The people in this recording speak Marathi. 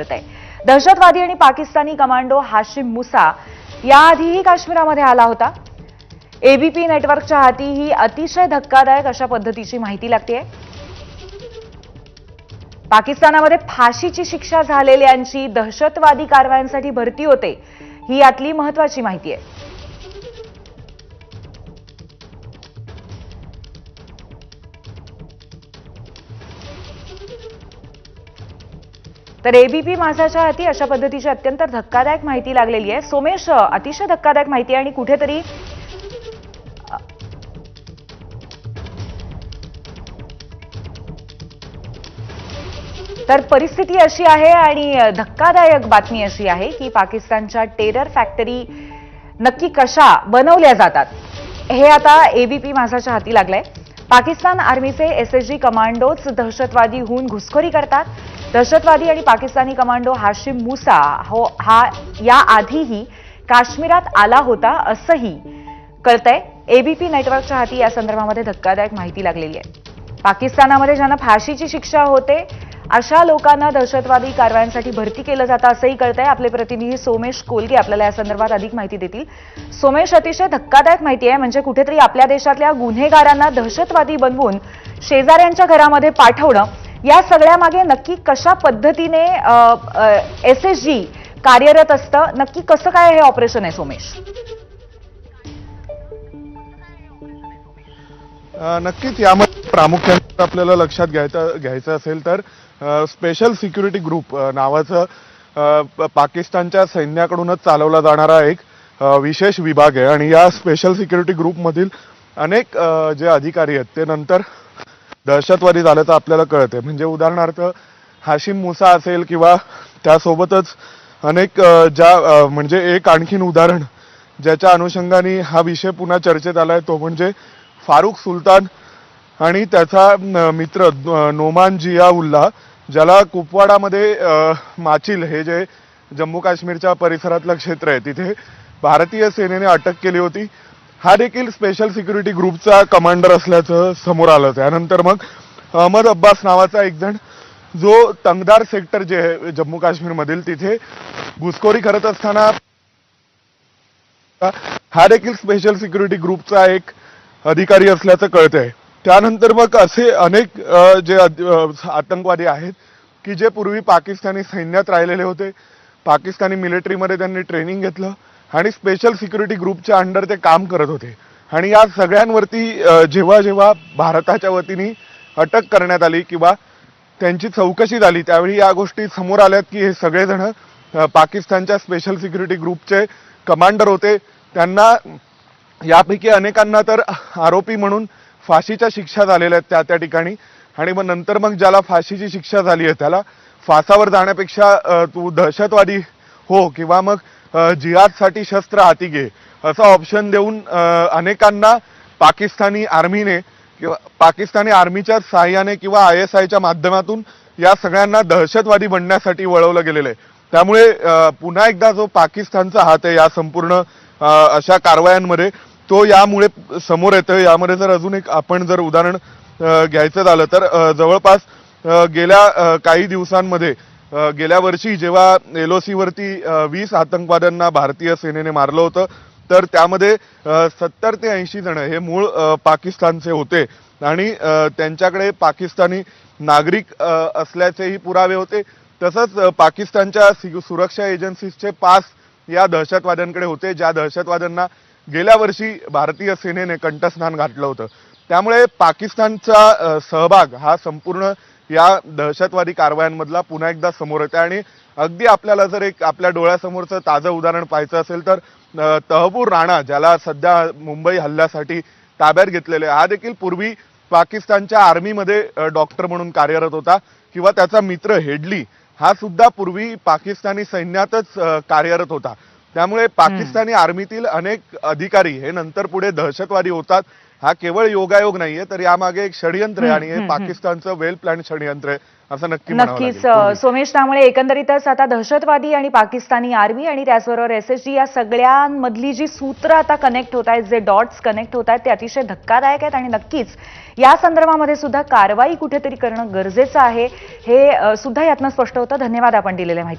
दहशतवादी आणि पाकिस्तानी कमांडो हाशिम मुसा याआधीही काश्मीरामध्ये आला होता। एबीपी नेटवर्कच्या हाती ही अतिशय धक्कादायक अशा पद्धतीची माहिती लागतेय। पाकिस्तानामध्ये फाशीची शिक्षा झालेल्यांची दहशतवादी कारवायांसाठी भरती होते, ही यातली महत्त्वाची माहिती आहे। तर एबीपी माझाच्या हाती अशा पद्धतीची अत्यंत धक्कादायक माहिती लागलेली आहे। सोमेश, अतिशय धक्कादायक माहिती आहे आणि कुठेतरी तर परिस्थिती अशी आहे आणि धक्कादायक बातमी अशी आहे की पाकिस्तानच्या टेरर फॅक्टरी नक्की कशा बनवल्या जातात हे आता एबीपी माझाच्या हाती लागलंय। पाकिस्तान आर्मीचे एसएसजी कमांडोज दहशतवादी होऊन घुसखोरी करतात। दहशतवादी आणि पाकिस्तानी कमांडो हाशिम मुसा हा याआधीही काश्मीरात आला होता असंही कळतंय। एबीपी नेटवर्कच्या हाती या संदर्भामध्ये धक्कादायक माहिती लागलेली आहे। पाकिस्तानामध्ये ज्यांना फाशीची शिक्षा होते अशा लोकांना दहशतवादी कारवायांसाठी भरती केलं जातं असंही कळतंय। आपले प्रतिनिधी सोमेश कोलगे आपल्याला या संदर्भात अधिक माहिती देतील। सोमेश, अतिशय धक्कादायक माहिती आहे, म्हणजे कुठेतरी आपल्या देशातल्या गुन्हेगारांना दहशतवादी बनवून शेजाऱ्यांच्या घरामध्ये पाठवणं, या सगळ्यामागे नक्की कशा पद्धतीने एसएसजी कार्यरत असतं, नक्की कसं काय हे ऑपरेशन आहे सोमेश? नक्कीच यामध्ये प्रामुख्याने आपल्याला लक्षात घ्यायचं असेल तर स्पेशल सिक्युरिटी ग्रुप नावाचं पाकिस्तानच्या सैन्याकडूनच चालवला जाणारा एक विशेष विभाग आहे आणि या स्पेशल सिक्युरिटी ग्रुपमधील अनेक जे अधिकारी आहेत ते नंतर दहशतवादी झाल्याचं आपल्याला कळते। म्हणजे उदाहरणार्थ हाशिम मुसा असेल किंवा त्यासोबतच अनेक म्हणजे एक आणखीन उदाहरण ज्याच्या अनुषंगाने हा विषय पुन्हा चर्चेत आलाय तो म्हणजे फारुख सुलतान आणि त्याचा मित्र नोमान जियाउल्लाह, ज्याला कुपवाडामध्ये माचिल हे जे जम्मू काश्मीरच्या परिसरातलं क्षेत्र आहे तिथे भारतीय सेनेने अटक केली होती। हा देखील स्पेशल सिक्युरिटी ग्रुपचा कमांडर असल्याचं समोर आलं। त्यानंतर मग अहमद अब्बास नावाचा एक जण जो तंगदार सेक्टर जे आहे जम्मू काश्मीरमधील तिथे घुसखोरी करत असताना हा देखील स्पेशल सिक्युरिटी ग्रुपचा एक अधिकारी असल्याचं कळतंय। त्यानंतर मग असे अनेक जे आतंकवादी आहेत की जे पूर्वी पाकिस्तानी सैन्यात राहिलेले होते, पाकिस्तानी मिलिटरीमध्ये त्यांनी ट्रेनिंग घेतलं आणि स्पेशल सिक्युरिटी ग्रुपच्या अंडर ते काम करत होते। आणि या सगळ्यांवरती जेव्हा जेव्हा भारताच्या वतीने अटक करण्यात आली किंवा त्यांची चौकशी झाली त्यावेळी या गोष्टी समोर आल्यात की हे सगळेजण पाकिस्तानच्या स्पेशल सिक्युरिटी ग्रुपचे कमांडर होते। त्यांना यापैकी अनेकांना तर आरोपी म्हणून फाशीच्या शिक्षा झालेल्या आहेत त्या ठिकाणी। आणि मग नंतर मग ज्याला फाशीची शिक्षा झाली आहे त्याला फासावर जाण्यापेक्षा तू दहशतवादी हो किंवा मग जिहादसाठी शस्त्र हाती घे असं ऑप्शन देऊन अनेकांना पाकिस्तानी आर्मीने किंवा पाकिस्तानी आर्मीच्या सहाय्याने किंवा ISIच्या माध्यमातून या सगळ्यांना दहशतवादी बनण्यासाठी वळवलं गेलेलं आहे। त्यामुळे पुन्हा एकदा जो पाकिस्तानचा हात आहे या संपूर्ण अशा कारवायांमध्ये तो यामुळे समोर येतो। यामध्ये जर अजून एक आपण जर उदाहरण घ्यायचं झालं तर जवळपास गेल्या काही दिवसांमध्ये गेल्या वर्षी जेव्हा LOC वरती 20 आतंकवाद्यांना भारतीय सेनेने मारलं होतं तर त्यामध्ये 70 ते 80 जण हे मूळ पाकिस्तानचे होते आणि त्यांच्याकडे पाकिस्तानी नागरिक असल्याचेही पुरावे होते। तसंच पाकिस्तानच्या सुरक्षा एजन्सीजचे पास या दहशतवाद्यांकडे होते, ज्या दहशतवाद्यांना गेल्या वर्षी भारतीय सेनेने कंठस्नान घातलं होतं। त्यामुळे पाकिस्तानचा सहभाग हा संपूर्ण या दहशतवादी कारवायांमधला पुन्हा एकदा समोर येतो। आणि अगदी आपल्याला जर एक आपल्या डोळ्यासमोरचं ताजं उदाहरण पाहायचं असेल तर तहबूर राणा, ज्याला सध्या मुंबई हल्ल्यासाठी ताब्यात घेतलेले, हा देखील पूर्वी पाकिस्तानच्या आर्मीमध्ये डॉक्टर म्हणून कार्यरत होता किंवा त्याचा मित्र हेडली हा सुद्धा पूर्वी पाकिस्तानी सैन्यातच कार्यरत होता। त्यामुळे पाकिस्तानी आर्मीतील अनेक अधिकारी हे नंतर पुढे दहशतवादी होतात हा केवळ योगायोग नाहीये, तर यामागे एक षडयंत्र आहे आणि हे पाकिस्तानचं वेल प्लॅन षडयंत्र आहे असं नक्की म्हणावं नक्कीच लागेल. सोमेश, त्यामुळे एकंदरीतच आता दहशतवादी आणि पाकिस्तानी आर्मी आणि त्याचबरोबर SSG या सगळ्यांमधली जी सूत्र आता कनेक्ट होत आहेत, जे डॉट्स कनेक्ट होत आहेत, ते अतिशय धक्कादायक आहेत आणि नक्कीच या संदर्भामध्ये सुद्धा कारवाई कुठेतरी करणं गरजेचं आहे, हे सुद्धा यातनं स्पष्ट होतं. धन्यवाद आपण दिलेल्या माहिती